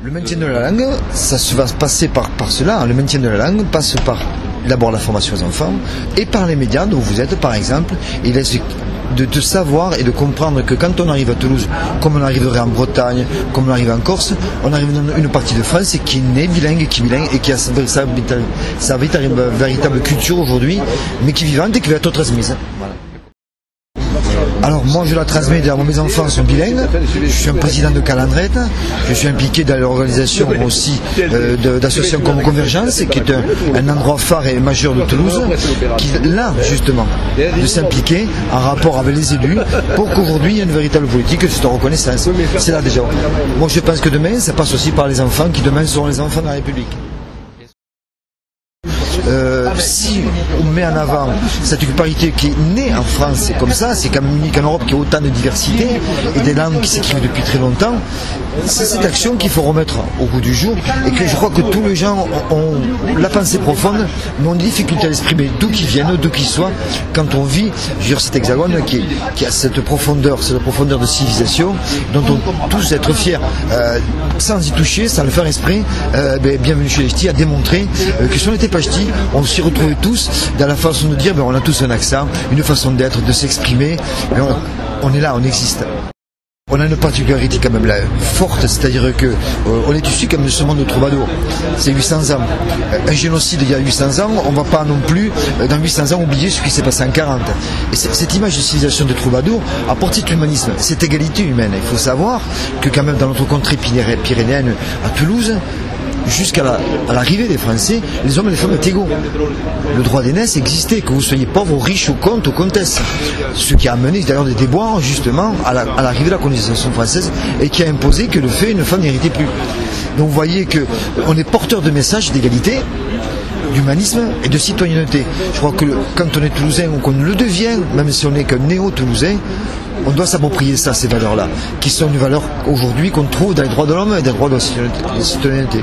Le maintien de la langue, ça va passer par cela. Le maintien de la langue passe par d'abord la formation aux enfants et par les médias dont vous êtes par exemple. Il est de savoir et de comprendre que quand on arrive à Toulouse, comme on arriverait en Bretagne, comme on arrive en Corse, on arrive dans une partie de France qui n'est bilingue et qui a sa véritable culture aujourd'hui, mais qui est vivante et qui va être transmise. Voilà. Alors moi je la transmets, mes enfants sont bilingues, je suis un président de Calandrette, je suis impliqué dans l'organisation aussi d'associations comme Convergence, qui est un endroit phare et majeur de Toulouse, qui là justement de s'impliquer en rapport avec les élus pour qu'aujourd'hui il y ait une véritable politique de cette reconnaissance. C'est là déjà. Moi je pense que demain ça passe aussi par les enfants qui demain seront les enfants de la République. Si on met en avant cette parité qui est née en France, c'est comme ça, c'est quand même unique en Europe qu'il y a autant de diversité et des langues qui s'écrivent depuis très longtemps. C'est cette action qu'il faut remettre au goût du jour et que je crois que tous les gens ont la pensée profonde, mais ont des difficultés à l'exprimer, d'où qu'ils viennent, d'où qu'ils soient, quand on vit cet hexagone qui a cette profondeur de civilisation dont on peut tous être fiers, sans y toucher, sans le faire exprès. Bienvenue chez les Ch'tis a démontré que si on n'était pas Ch'tis, on s'y retrouvait tous dans la façon de dire, on a tous un accent, une façon d'être, de s'exprimer, on est là, on existe. On a une particularité quand même là, forte, c'est-à-dire que on est issu comme de ce monde de troubadour. C'est 800 ans. Un génocide il y a 800 ans, on ne va pas non plus, dans 800 ans, oublier ce qui s'est passé en 40. Et cette image de civilisation de troubadour apporte cet humanisme, cette égalité humaine. Il faut savoir que quand même dans notre contrée pyrénéenne à Toulouse, jusqu'à l'arrivée des Français, les hommes et les femmes étaient égaux. Le droit d'aînesse existait, que vous soyez pauvre ou riche ou comte ou comtesse. Ce qui a amené d'ailleurs des déboires justement à l'arrivée de la colonisation française et qui a imposé que le fait une femme n'héritait plus. Donc vous voyez qu'on est porteur de messages d'égalité, d'humanisme et de citoyenneté. Je crois que quand on est toulousain ou qu'on le devient, même si on n'est qu'un néo-toulousain, on doit s'approprier ça, ces valeurs-là, qui sont des valeurs aujourd'hui qu'on trouve dans les droits de l'homme et dans les droits de la citoyenneté.